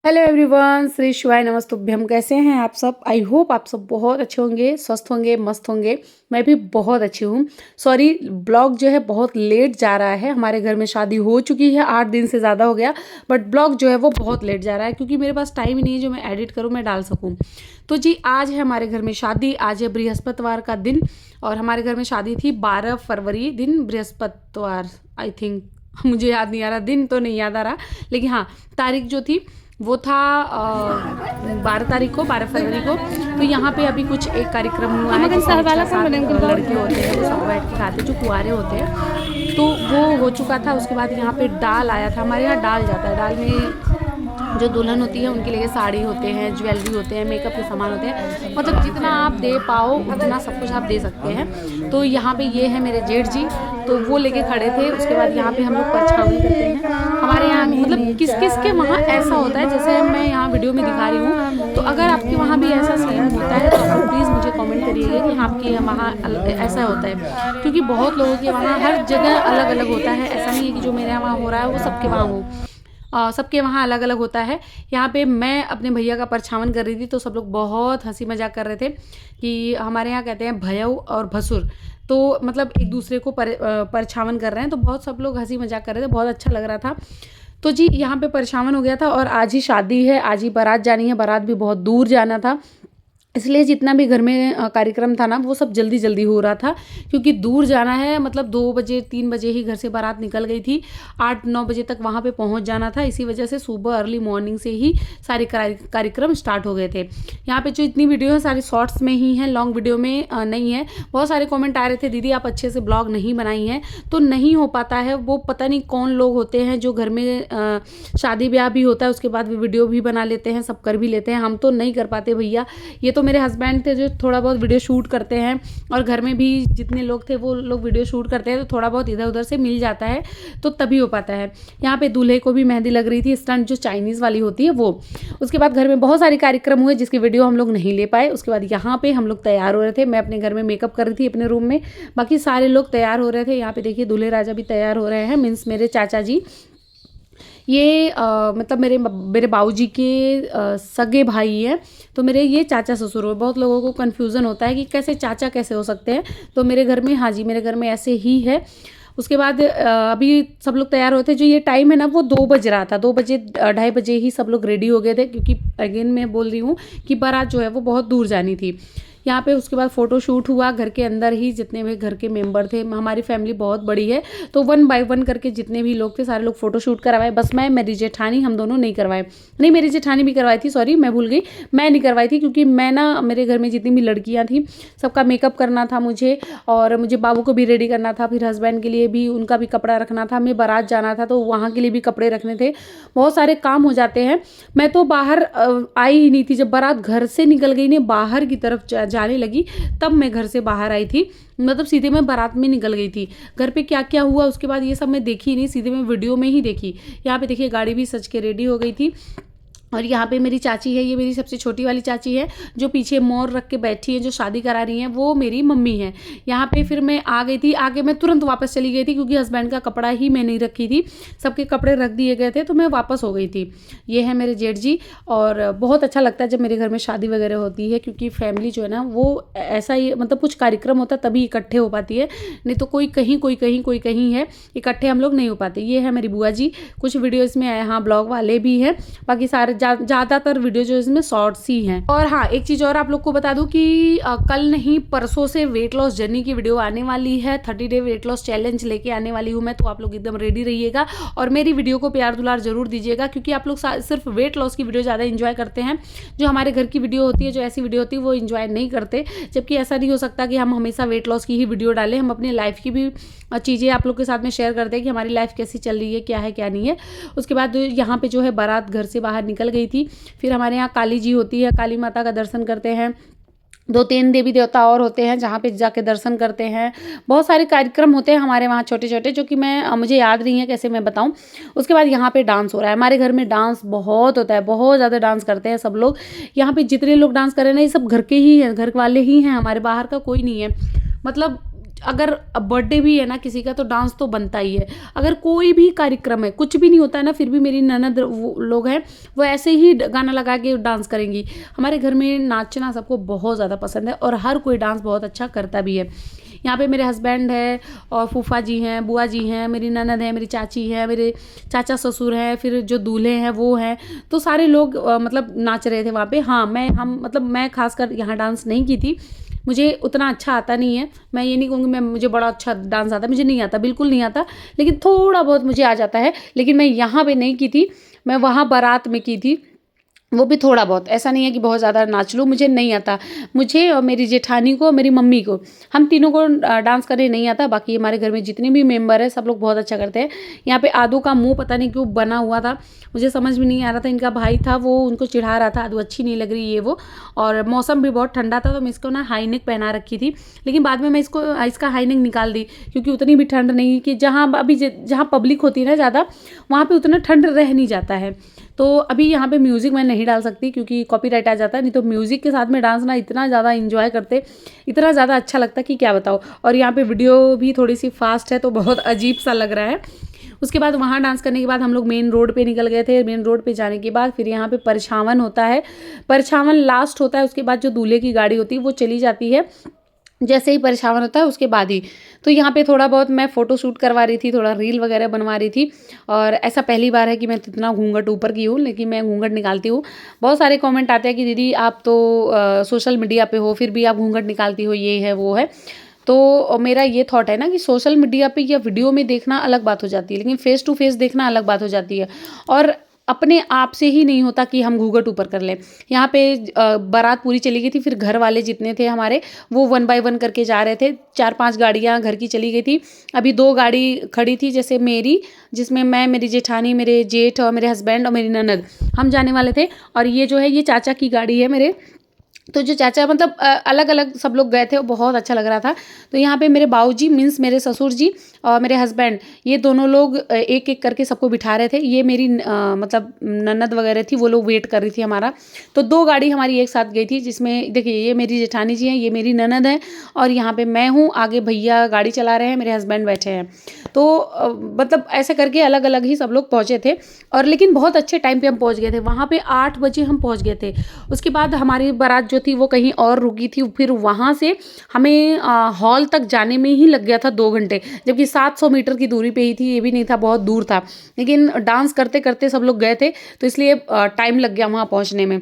Hello everyone, Shri शिवाय नमस्तुभ्यम। कैसे हैं आप सब? आई होप आप सब बहुत अच्छे होंगे, स्वस्थ होंगे, मस्त होंगे। मैं भी बहुत अच्छी हूँ। सॉरी, ब्लॉग जो है बहुत लेट जा रहा है। हमारे घर में शादी हो चुकी है, 8 दिन से ज़्यादा हो गया, बट ब्लॉग जो है वो बहुत लेट जा रहा है क्योंकि मेरे पास टाइम ही नहीं है जो मैं एडिट करूँ, मैं डाल सकूँ। तो जी, आज है हमारे घर में शादी। आज है बृहस्पतिवार का दिन और हमारे घर में शादी थी 12 फरवरी दिन, बृहस्पतिवार आई थिंक। मुझे याद नहीं आ रहा, दिन तो नहीं याद आ रहा, लेकिन हाँ, तारीख जो थी वो था 12 तारीख को, 12 फरवरी को। तो यहाँ पे अभी कुछ एक कार्यक्रम हुआ है जिसमें 6-7 लड़के होते हैं, वो सब बैठ के खाते हैं, जो कुंवारे होते हैं। तो वो हो चुका था। उसके बाद यहाँ पे डाल आया था। हमारे यहाँ डाल जाता है। डाल में जो दुल्हन होती है उनके लिए साड़ी होते हैं, ज्वेलरी होते हैं, मेकअप के सामान होते हैं, मतलब जितना आप दे पाओ उतना सब कुछ आप दे सकते हैं। तो यहाँ पे ये है मेरे जेठ जी, तो वो लेके खड़े थे। उसके बाद यहाँ पे हम लोग परछावन करते हैं। हमारे यहाँ मतलब किस किस के वहाँ ऐसा होता है जैसे मैं यहाँ वीडियो में दिखा रही हूँ। तो अगर आपके वहाँ भी ऐसा सीन होता है तो आप प्लीज़ मुझे कमेंट करिएगा कि आपके वहाँ ऐसा होता है, क्योंकि बहुत लोगों के वहाँ हर जगह अलग अलग होता है। ऐसा नहीं है कि जो मेरे यहाँ हो रहा है वो सबके वहाँ हो। सबके वहाँ अलग अलग होता है। यहाँ पे मैं अपने भैया का परछावन कर रही थी तो सब लोग बहुत हंसी मजाक कर रहे थे कि हमारे यहाँ कहते हैं भयऊ और भसुर, तो मतलब एक दूसरे को परछावन कर रहे हैं। तो बहुत सब लोग हंसी मजाक कर रहे थे, बहुत अच्छा लग रहा था। तो जी, यहाँ पे परछावन हो गया था और आज ही शादी है, आज ही बारात जानी है। बारात भी बहुत दूर जाना था, इसलिए जितना भी घर में कार्यक्रम था ना वो सब जल्दी जल्दी हो रहा था, क्योंकि दूर जाना है। मतलब 2 बजे 3 बजे ही घर से बारात निकल गई थी, 8-9 बजे तक वहाँ पे पहुँच जाना था। इसी वजह से सुबह अर्ली मॉर्निंग से ही सारे कार्यक्रम स्टार्ट हो गए थे। यहाँ पे जो इतनी वीडियो है सारी शॉर्ट्स में ही है, लॉन्ग वीडियो में नहीं है। बहुत सारे कॉमेंट आ रहे थे, दीदी आप अच्छे से ब्लॉग नहीं बनाई हैं। तो नहीं हो पाता है, वो पता नहीं कौन लोग होते हैं जो घर में शादी ब्याह भी होता है उसके बाद भी वीडियो भी बना लेते हैं, सब कर भी लेते हैं। हम तो नहीं कर पाते भैया। ये तो मेरे हस्बैंड थे जो थोड़ा बहुत वीडियो शूट करते हैं, और घर में भी जितने लोग थे वो लोग वीडियो शूट करते हैं, तो थोड़ा बहुत इधर उधर से मिल जाता है तो तभी हो पाता है। यहाँ पे दूल्हे को भी मेहंदी लग रही थी, स्टंट जो चाइनीज़ वाली होती है वो। उसके बाद घर में बहुत सारे कार्यक्रम हुए जिसकी वीडियो हम लोग नहीं ले पाए। उसके बाद यहाँ पे हम लोग तैयार हो रहे थे। मैं अपने घर में मेकअप कर रही थी अपने रूम में, बाकी सारे लोग तैयार हो रहे थे। यहाँ पे देखिए दूल्हे राजा भी तैयार हो रहे हैं, मीन्स मेरे चाचा जी। ये मतलब मेरे बाबूजी के सगे भाई हैं, तो मेरे ये चाचा ससुर हो। बहुत लोगों को कन्फ्यूज़न होता है कि कैसे चाचा कैसे हो सकते हैं, तो मेरे घर में, हाँ जी, मेरे घर में ऐसे ही है। उसके बाद अभी सब लोग तैयार होते, जो ये टाइम है ना वो 2 बज रहा था, 2 बजे 2:30 बजे ही सब लोग रेडी हो गए थे, क्योंकि अगेन मैं बोल रही हूँ कि बारात जो है वो बहुत दूर जानी थी। यहाँ पे उसके बाद फ़ोटो शूट हुआ घर के अंदर ही, जितने भी घर के मेंबर थे। हमारी फैमिली बहुत बड़ी है, तो 1 बाय 1 करके जितने भी लोग थे सारे लोग फ़ोटो शूट करवाए। बस मैं, मेरी जेठानी, हम दोनों नहीं करवाए। नहीं, मेरी जेठानी भी करवाई थी, सॉरी मैं भूल गई, मैं नहीं करवाई थी क्योंकि मैं ना, मेरे घर में जितनी भी लड़कियाँ थी सबका मेकअप करना था मुझे, और मुझे बाबू को भी रेडी करना था, फिर हस्बैंड के लिए भी उनका भी कपड़ा रखना था, हमें बारात जाना था तो वहाँ के लिए भी कपड़े रखने थे। बहुत सारे काम हो जाते हैं। मैं तो बाहर आई ही नहीं थी। जब बारात घर से निकल गई ने बाहर की तरफ जाने लगी, तब मैं घर से बाहर आई थी। मतलब सीधे मैं बारात में निकल गई थी। घर पे क्या क्या हुआ उसके बाद ये सब मैं देखी नहीं, सीधे मैं वीडियो में ही देखी। यहाँ पे देखिए गाड़ी भी सज के रेडी हो गई थी। और यहाँ पे मेरी चाची है, ये मेरी सबसे छोटी वाली चाची है, जो पीछे मोर रख के बैठी है, जो शादी करा रही हैं, वो मेरी मम्मी है। यहाँ पे फिर मैं आ गई थी, आगे मैं तुरंत वापस चली गई थी क्योंकि हस्बैंड का कपड़ा ही मैं नहीं रखी थी, सबके कपड़े रख दिए गए थे, तो मैं वापस हो गई थी। ये है मेरे जेठ जी। और बहुत अच्छा लगता है जब मेरे घर में शादी वगैरह होती है, क्योंकि फैमिली जो है ना वो ऐसा ही, मतलब कुछ कार्यक्रम होता है तभी इकट्ठे हो पाती है, नहीं तो कोई कहीं कोई कहीं कोई कहीं है, इकट्ठे हम लोग नहीं हो पाते। ये है मेरी बुआ जी। कुछ वीडियो इसमें आए, हाँ ब्लॉग वाले भी हैं, बाकी सारे ज़्यादातर वीडियो जो इसमें शॉर्ट्स ही हैं। और हाँ, एक चीज़ और आप लोग को बता दूं कि कल नहीं परसों से वेट लॉस जर्नी की वीडियो आने वाली है। 30 डे वेट लॉस चैलेंज लेके आने वाली हूँ मैं, तो आप लोग एकदम रेडी रहिएगा और मेरी वीडियो को प्यार दुलार जरूर दीजिएगा, क्योंकि आप लोग सिर्फ वेट लॉस की वीडियो ज़्यादा इंजॉय करते हैं। जो हमारे घर की वीडियो होती है, जो ऐसी वीडियो होती है, वो इंजॉय नहीं करते। जबकि ऐसा नहीं हो सकता कि हम हमेशा वेट लॉस की ही वीडियो डालें। हम अपनी लाइफ की भी चीज़ें आप लोग के साथ में शेयर करते हैं कि हमारी लाइफ कैसी चल रही है, क्या है क्या नहीं है। उसके बाद यहाँ पे जो है बारात घर से बाहर निकल गई थी। फिर हमारे यहाँ काली जी होती है, काली माता का दर्शन करते हैं। 2-3 देवी देवता और होते हैं जहाँ पे जाके दर्शन करते हैं। बहुत सारे कार्यक्रम होते हैं हमारे वहाँ छोटे छोटे, जो कि मुझे याद नहीं है कैसे मैं बताऊँ। उसके बाद यहाँ पे डांस हो रहा है। हमारे घर में डांस बहुत होता है, बहुत ज़्यादा डांस करते हैं सब लोग। यहाँ पे जितने लोग डांस कर रहे हैं ना, ये सब घर के ही हैं, घर वाले ही हैं हमारे, बाहर का कोई नहीं है। मतलब अगर बर्थडे भी है ना किसी का तो डांस तो बनता ही है। अगर कोई भी कार्यक्रम है, कुछ भी नहीं होता है ना, फिर भी मेरी ननद वो लोग हैं वो ऐसे ही गाना लगा के डांस करेंगी। हमारे घर में नाचना सबको बहुत ज़्यादा पसंद है और हर कोई डांस बहुत अच्छा करता भी है। यहाँ पे मेरे हस्बैंड है और फूफा जी हैं, बुआ जी हैं, मेरी ननद है, मेरी चाची है, मेरे चाचा ससुर हैं, फिर जो दूल्हे हैं वो हैं, तो सारे लोग मतलब नाच रहे थे वहाँ पे। हाँ, मैं खासकर यहाँ डांस नहीं की थी, मुझे उतना अच्छा आता नहीं है। मैं ये नहीं कहूँगी मुझे बड़ा अच्छा डांस आता है, मुझे नहीं आता, बिल्कुल नहीं आता, लेकिन थोड़ा बहुत मुझे आ जाता है। लेकिन मैं यहाँ पे नहीं की थी, मैं वहाँ बारात में की थी, वो भी थोड़ा बहुत, ऐसा नहीं है कि बहुत ज़्यादा नाच लूँ, मुझे नहीं आता। मुझे और मेरी जेठानी को और मेरी मम्मी को, हम तीनों को डांस करने नहीं आता। बाकी हमारे घर में जितने भी मेंबर हैं सब लोग बहुत अच्छा करते हैं। यहाँ पे आदू का मुंह पता नहीं क्यों बना हुआ था, मुझे समझ में नहीं आ रहा था। इनका भाई था वो उनको चिढ़ा रहा था, आदू अच्छी नहीं लग रही ये वो, और मौसम भी बहुत ठंडा था तो मैं इसको ना हाई नेक पहना रखी थी। लेकिन बाद में मैं इसका हाई नेक निकाल दी, क्योंकि उतनी भी ठंड नहीं कि जहाँ पब्लिक होती है ना ज़्यादा, वहाँ पर उतना ठंड रह नहीं जाता है। तो अभी यहाँ पे म्यूज़िक मैं नहीं डाल सकती क्योंकि कॉपीराइट आ जाता है, नहीं तो म्यूज़िक के साथ में डांस ना इतना ज़्यादा इंजॉय करते, इतना ज़्यादा अच्छा लगता है कि क्या बताओ। और यहाँ पे वीडियो भी थोड़ी सी फास्ट है तो बहुत अजीब सा लग रहा है। उसके बाद वहाँ डांस करने के बाद हम लोग मेन रोड पे निकल गए थे। मेन रोड पे जाने के बाद फिर यहाँ पे परछावन होता है, परछावन लास्ट होता है, उसके बाद जो दूल्हे की गाड़ी होती है वो चली जाती है जैसे ही परछावन होता है उसके बाद ही। तो यहाँ पे थोड़ा बहुत मैं फ़ोटो शूट करवा रही थी, थोड़ा रील वगैरह बनवा रही थी। और ऐसा पहली बार है कि मैं इतना घूंघट ऊपर की हूँ, लेकिन मैं घूंघट निकालती हूँ। बहुत सारे कमेंट आते हैं कि दीदी आप तो सोशल मीडिया पे हो फिर भी आप घूंघट निकालती हो, ये है वो है। तो मेरा ये थॉट है ना कि सोशल मीडिया पे या वीडियो में देखना अलग बात हो जाती है, लेकिन फेस टू फेस देखना अलग बात हो जाती है। और अपने आप से ही नहीं होता कि हम घूंघट ऊपर कर लें। यहाँ पे बारात पूरी चली गई थी, फिर घर वाले जितने थे हमारे वो 1 बाय 1 करके जा रहे थे। 4-5 गाड़ियाँ घर की चली गई थी, अभी 2 गाड़ी खड़ी थी जैसे मेरी, जिसमें मैं, मेरी जेठानी, मेरे जेठ और मेरे हस्बैंड और मेरी ननद हम जाने वाले थे। और ये जो है ये चाचा की गाड़ी है मेरे। तो जो चाचा मतलब अलग अलग सब लोग गए थे, वो बहुत अच्छा लग रहा था। तो यहाँ पे मेरे बाऊजी मीन्स मेरे ससुर जी और मेरे हस्बैंड, ये दोनों लोग एक एक करके सबको बिठा रहे थे। ये मेरी मतलब ननद वगैरह थी, वो लोग वेट कर रही थी हमारा। तो 2 गाड़ी हमारी एक साथ गई थी, जिसमें देखिए ये मेरी जेठानी जी हैं, ये मेरी ननद है और यहाँ पे मैं हूँ, आगे भैया गाड़ी चला रहे हैं, मेरे हस्बैंड बैठे हैं। तो मतलब ऐसे करके अलग अलग ही सब लोग पहुँचे थे। और लेकिन बहुत अच्छे टाइम पे हम पहुँच गए थे, वहाँ पे 8 बजे हम पहुँच गए थे। उसके बाद हमारी बारात जो थी वो कहीं और रुकी थी, फिर वहाँ से हमें हॉल तक जाने में ही लग गया था 2 घंटे, जबकि 700 मीटर की दूरी पे ही थी, ये भी नहीं था बहुत दूर था। लेकिन डांस करते करते सब लोग गए थे तो इसलिए टाइम लग गया वहाँ पहुँचने में।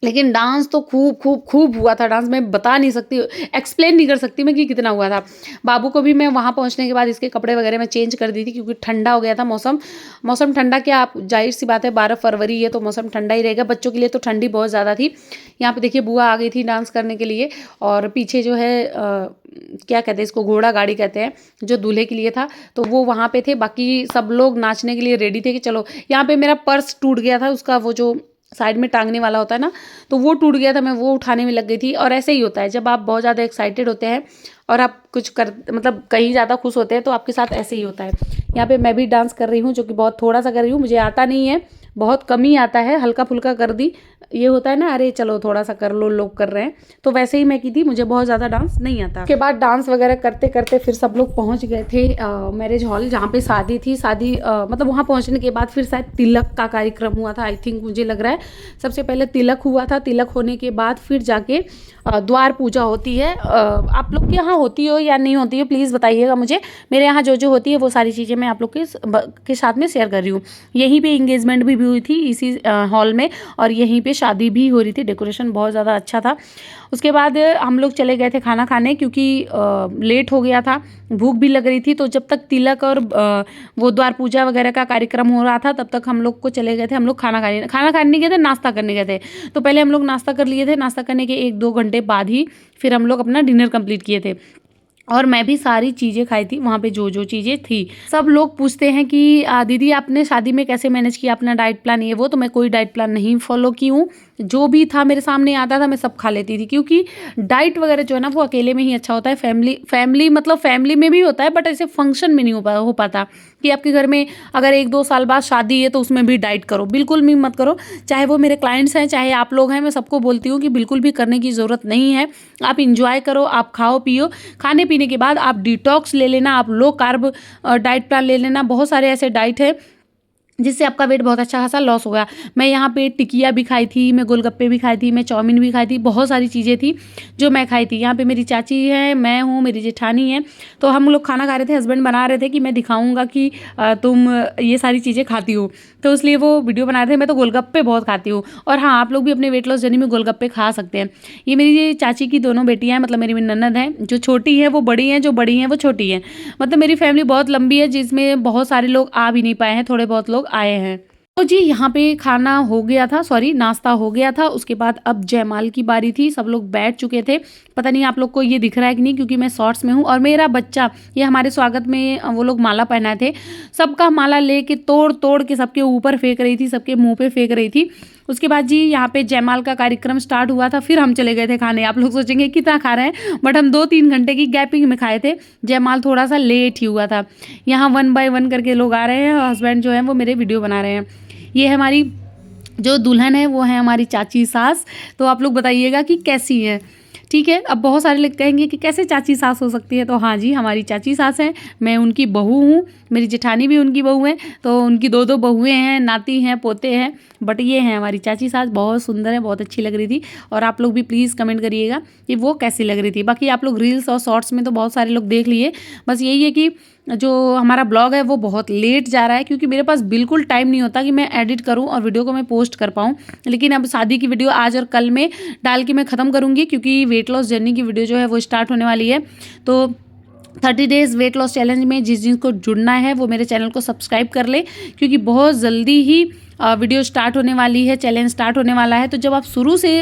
लेकिन डांस तो खूब खूब खूब हुआ था, डांस मैं बता नहीं सकती, एक्सप्लेन नहीं कर सकती मैं कि कितना हुआ था। बाबू को भी मैं वहाँ पहुँचने के बाद इसके कपड़े वगैरह मैं चेंज कर दी थी, क्योंकि ठंडा हो गया था मौसम। मौसम ठंडा क्या, आप जाहिर सी बात है 12 फरवरी है तो मौसम ठंडा ही रहेगा, बच्चों के लिए तो ठंडी बहुत ज़्यादा थी। यहाँ पे देखिए बुआ आ गई थी डांस करने के लिए, और पीछे जो है क्या कहते हैं इसको, घोड़ा गाड़ी कहते हैं, जो दूल्हे के लिए था, तो वो वहाँ पे थे। बाकी सब लोग नाचने के लिए रेडी थे कि चलो। यहाँ पे मेरा पर्स टूट गया था, उसका वो जो साइड में टांगने वाला होता है ना, तो वो टूट गया था, मैं वो उठाने में लग गई थी। और ऐसे ही होता है जब आप बहुत ज़्यादा एक्साइटेड होते हैं और आप कुछ कर मतलब कहीं ज़्यादा खुश होते हैं तो आपके साथ ऐसे ही होता है। यहाँ पे मैं भी डांस कर रही हूँ, जो कि बहुत थोड़ा सा कर रही हूँ, मुझे आता नहीं है, बहुत कम ही आता है, हल्का फुल्का कर दी। ये होता है ना, अरे चलो थोड़ा सा कर लो, लोग कर रहे हैं, तो वैसे ही मैं की थी, मुझे बहुत ज़्यादा डांस नहीं आता। उसके बाद डांस वगैरह करते करते फिर सब लोग पहुँच गए थे मैरिज हॉल, जहाँ पे शादी थी। शादी मतलब वहाँ पहुँचने के बाद फिर शायद तिलक का कार्यक्रम हुआ था, आई थिंक, मुझे लग रहा है। सबसे पहले तिलक हुआ था, तिलक होने के बाद फिर जाके द्वार पूजा होती है। आप लोग के यहाँ होती हो या नहीं होती है प्लीज़ बताइएगा मुझे। मेरे यहाँ जो जो होती है वो सारी चीज़ें मैं आप लोग के साथ में शेयर कर रही हूँ। यहीं पे एंगेजमेंट भी हुई थी इसी हॉल में, और यहीं पे शादी भी हो रही थी, डेकोरेशन बहुत ज़्यादा अच्छा था। उसके बाद हम लोग चले गए थे खाना खाने, क्योंकि लेट हो गया था, भूख भी लग रही थी। तो जब तक तिलक और वो द्वार पूजा वगैरह का कार्यक्रम हो रहा था तब तक हम लोग को चले गए थे, हम लोग खाना खाने नहीं गए थे, नाश्ता करने गए थे। तो पहले हम लोग नाश्ता कर लिए थे, नाश्ता करने के 1-2 घंटे बाद ही फिर हम लोग अपना डिनर कंप्लीट किए थे। और मैं भी सारी चीज़ें खाई थी वहाँ पे, जो जो चीज़ें थी। सब लोग पूछते हैं कि दीदी आपने शादी में कैसे मैनेज किया अपना डाइट प्लान, ये वो। तो मैं कोई डाइट प्लान नहीं फॉलो की हूँ, जो भी था मेरे सामने आता था मैं सब खा लेती थी, क्योंकि डाइट वगैरह जो है ना वो अकेले में ही अच्छा होता है। फैमिली मतलब फैमिली में भी होता है, बट ऐसे फंक्शन में नहीं हो पाता कि आपके घर में अगर 1-2 साल बाद शादी है तो उसमें भी डाइट करो, बिल्कुल भी मत करो। चाहे वो मेरे क्लाइंट्स हैं, चाहे आप लोग हैं, मैं सबको बोलती हूँ कि बिल्कुल भी करने की ज़रूरत नहीं है। आप इंजॉय करो, आप खाओ पियो, खाने पीने के बाद आप डिटॉक्स ले लेना, आप लो कार्ब डाइट प्लान ले लेना। बहुत सारे ऐसे डाइट है जिससे आपका वेट बहुत अच्छा खासा लॉस होगा। मैं यहाँ पे टिकिया भी खाई थी, मैं गोलगप्पे भी खाई थी, मैं चाउमीन भी खाई थी, बहुत सारी चीज़ें थी जो मैं खाई थी। यहाँ पे मेरी चाची है, मैं हूँ, मेरी जेठानी है, तो हम लोग खाना खा रहे थे। हस्बैंड बना रहे थे कि मैं दिखाऊंगा कि तुम ये सारी चीज़ें खाती हो, तो इसलिए वो वीडियो बना रहे थे। मैं तो गोलगप्पे बहुत खाती हूँ, और हाँ, आप लोग भी अपने वेट लॉस जर्नी में गोलगप्पे खा सकते हैं। ये मेरी ये चाची की दोनों बेटियाँ हैं, मतलब मेरी ननद है, जो छोटी है वो बड़ी हैं, जो बड़ी हैं वो छोटी हैं। मतलब मेरी फैमिली बहुत लंबी है, जिसमें बहुत सारे लोग आ भी नहीं पाए हैं, थोड़े बहुत लोग आए हैं। तो जी यहाँ पे खाना हो गया था, सॉरी नाश्ता हो गया था। उसके बाद अब जयमाल की बारी थी, सब लोग बैठ चुके थे। पता नहीं आप लोग को ये दिख रहा है कि नहीं, क्योंकि मैं शॉर्ट्स में हूँ। और मेरा बच्चा, ये हमारे स्वागत में वो लोग माला पहनाए थे, सबका माला लेके तोड़ तोड़ के सबके ऊपर फेंक रही थी, सबके मुंह पे फेंक रही थी। उसके बाद जी यहाँ पे जयमाल का कार्यक्रम स्टार्ट हुआ था, फिर हम चले गए थे खाने। आप लोग सोचेंगे कितना खा रहे हैं, बट हम 2-3 घंटे की गैपिंग में खाए थे। जयमाल थोड़ा सा लेट ही हुआ था। यहाँ 1 बाय 1 करके लोग आ रहे हैं, और हस्बैंड जो है वो मेरे वीडियो बना रहे हैं। ये हमारी जो दुल्हन है वो है हमारी चाची सास। तो आप लोग बताइएगा कि कैसी है, ठीक है। अब बहुत सारे लोग कहेंगे कि कैसे चाची सास हो सकती है, तो हाँ जी, हमारी चाची सास है, मैं उनकी बहू हूँ, मेरी जेठानी भी उनकी बहू है, तो उनकी 2-2 बहुएं हैं, नाती हैं, पोते हैं, बट ये हैं हमारी चाची सास। बहुत सुंदर है, बहुत अच्छी लग रही थी। और आप लोग भी प्लीज़ कमेंट करिएगा कि वो कैसी लग रही थी। बाकी आप लोग रील्स और शॉर्ट्स में तो बहुत सारे लोग देख लिए। बस यही है कि जो हमारा ब्लॉग है वो बहुत लेट जा रहा है, क्योंकि मेरे पास बिल्कुल टाइम नहीं होता कि मैं एडिट करूं और वीडियो को मैं पोस्ट कर पाऊं। लेकिन अब शादी की वीडियो आज और कल में डाल के मैं ख़त्म करूंगी, क्योंकि वेट लॉस जर्नी की वीडियो जो है वो स्टार्ट होने वाली है। तो 30 डेज़ वेट लॉस चैलेंज में जिनको जुड़ना है वो मेरे चैनल को सब्सक्राइब कर ले, क्योंकि बहुत जल्दी ही वीडियो स्टार्ट होने वाली है, चैलेंज स्टार्ट होने वाला है। तो जब आप शुरू से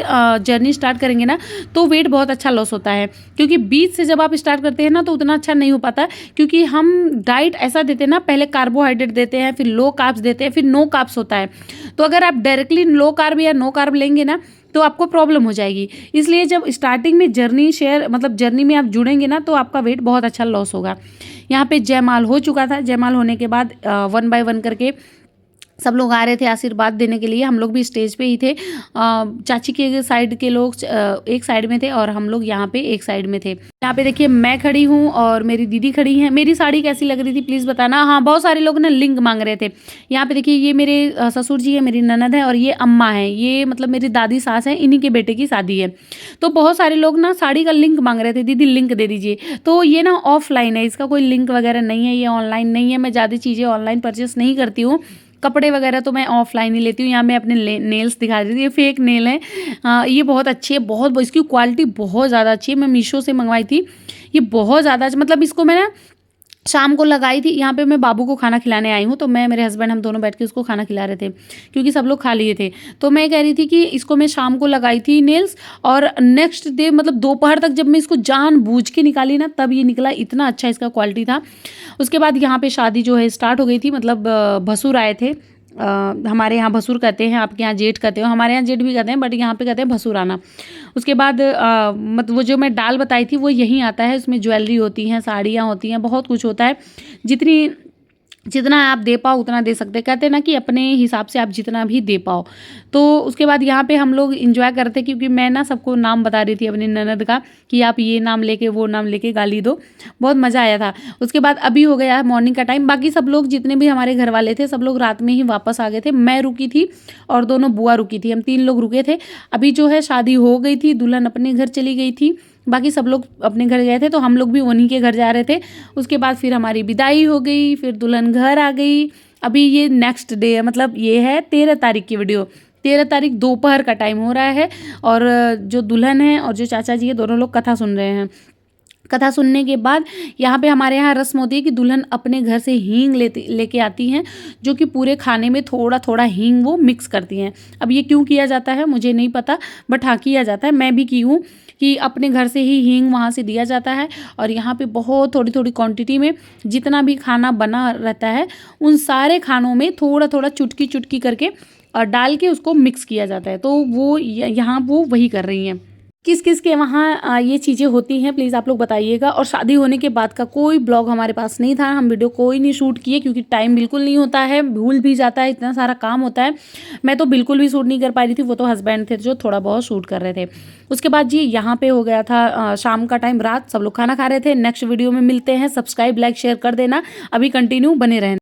जर्नी स्टार्ट करेंगे ना, तो वेट बहुत अच्छा लॉस होता है, क्योंकि बीच से जब आप स्टार्ट करते हैं ना तो उतना अच्छा नहीं हो पाता, क्योंकि हम डाइट ऐसा देते हैं ना, पहले कार्बोहाइड्रेट देते हैं, फिर लो कार्ब्स देते हैं, फिर नो कार्ब्स होता है। तो अगर आप डायरेक्टली लो कार्ब या नो कार्ब लेंगे ना तो आपको प्रॉब्लम हो जाएगी। इसलिए जब स्टार्टिंग में जर्नी शेयर मतलब जर्नी में आप जुड़ेंगे ना तो आपका वेट बहुत अच्छा लॉस होगा। यहाँ पे जयमाल हो चुका था। जयमाल होने के बाद 1 बाय 1 करके सब लोग आ रहे थे आशीर्वाद देने के लिए। हम लोग भी स्टेज पे ही थे। चाची के साइड के लोग एक साइड में थे और हम लोग यहाँ पे एक साइड में थे। यहाँ पे देखिए मैं खड़ी हूँ और मेरी दीदी खड़ी हैं। मेरी साड़ी कैसी लग रही थी प्लीज़ बताना। हाँ, बहुत सारे लोग ना लिंक मांग रहे थे। यहाँ पे देखिए ये मेरे ससुर जी है, मेरी ननद है, और ये अम्मा है, ये मतलब मेरी दादी सास है, इन्हीं के बेटे की शादी है। तो बहुत सारे लोग ना साड़ी का लिंक मांग रहे थे, दीदी लिंक दे दीजिए। तो ये ना ऑफलाइन है, इसका कोई लिंक वगैरह नहीं है, ये ऑनलाइन नहीं है। मैं ज़्यादा चीज़ें ऑनलाइन परचेस नहीं करती हूँ, कपड़े वगैरह तो मैं ऑफलाइन ही लेती हूँ। यहाँ मैं अपने नेल्स दिखा रही थी, ये फेक नेल है। ये बहुत अच्छी है, बहुत इसकी क्वालिटी बहुत ज़्यादा अच्छी है। मैं मीशो से मंगवाई थी, ये बहुत ज़्यादा मतलब इसको मैं ना शाम को लगाई थी। यहाँ पे मैं बाबू को खाना खिलाने आई हूँ, तो मैं मेरे हस्बैंड हम दोनों बैठ के उसको खाना खिला रहे थे, क्योंकि सब लोग खा लिए थे। तो मैं कह रही थी कि इसको मैं शाम को लगाई थी नेल्स, और नेक्स्ट डे मतलब दोपहर तक जब मैं इसको जानबूझ के निकाली ना तब ये निकला, इतना अच्छा इसका क्वालिटी था। उसके बाद यहाँ पे शादी जो है स्टार्ट हो गई थी, मतलब भसुर आए थे। हमारे यहाँ भसुर कहते हैं, आपके यहाँ जेठ कहते हो, हमारे यहाँ जेठ भी कहते हैं, बट यहाँ पे कहते हैं भसुर आना। उसके बाद मतलब वो जो मैं डाल बताई थी वो यहीं आता है। उसमें ज्वेलरी होती हैं, साड़ियाँ होती हैं, बहुत कुछ होता है। जितना आप दे पाओ उतना दे सकते हैं, कहते हैं ना कि अपने हिसाब से आप जितना भी दे पाओ। तो उसके बाद यहाँ पे हम लोग इंजॉय करते, क्योंकि मैं ना सबको नाम बता रही थी अपनी ननद का कि आप ये नाम लेके वो नाम लेके गाली दो। बहुत मज़ा आया था। उसके बाद अभी हो गया मॉर्निंग का टाइम। बाकी सब लोग जितने भी हमारे घर वाले थे सब लोग रात में ही वापस आ गए थे। मैं रुकी थी और दोनों बुआ रुकी थी, हम 3 लोग रुके थे। अभी जो है शादी हो गई थी, दुल्हन अपने घर चली गई थी, बाकी सब लोग अपने घर गए थे, तो हम लोग भी उन्हीं के घर जा रहे थे। उसके बाद फिर हमारी विदाई हो गई, फिर दुल्हन घर आ गई। अभी ये नेक्स्ट डे है, मतलब ये है 13 तारीख की वीडियो। 13 तारीख दोपहर का टाइम हो रहा है, और जो दुल्हन है और जो चाचा जी है दोनों लोग कथा सुन रहे हैं। कथा सुनने के बाद यहाँ पे हमारे यहाँ रस्म होती है कि दुल्हन अपने घर से हींग लेके आती हैं, जो कि पूरे खाने में थोड़ा थोड़ा हींग वो मिक्स करती हैं। अब ये क्यों किया जाता है मुझे नहीं पता, बट हाँ किया जाता है। मैं भी की हूँ कि अपने घर से ही हींग वहाँ से दिया जाता है और यहाँ पे बहुत थोड़ी थोड़ी क्वांटिटी में जितना भी खाना बना रहता है उन सारे खानों में थोड़ा थोड़ा चुटकी चुटकी करके और डाल के उसको मिक्स किया जाता है। तो वो यहाँ वो वही कर रही हैं। किस किस के वहाँ ये चीज़ें होती हैं प्लीज़ आप लोग बताइएगा। और शादी होने के बाद का कोई ब्लॉग हमारे पास नहीं था, हम वीडियो कोई नहीं शूट किए क्योंकि टाइम बिल्कुल नहीं होता है, भूल भी जाता है, इतना सारा काम होता है। मैं तो बिल्कुल भी शूट नहीं कर पा रही थी, वो तो हस्बैंड थे जो थोड़ा बहुत शूट कर रहे थे। उसके बाद जी यहाँ पे हो गया था शाम का टाइम, रात, सब लोग खाना खा रहे थे। नेक्स्ट वीडियो में मिलते हैं। सब्सक्राइब लाइक शेयर कर देना, अभी कंटिन्यू बने रहना।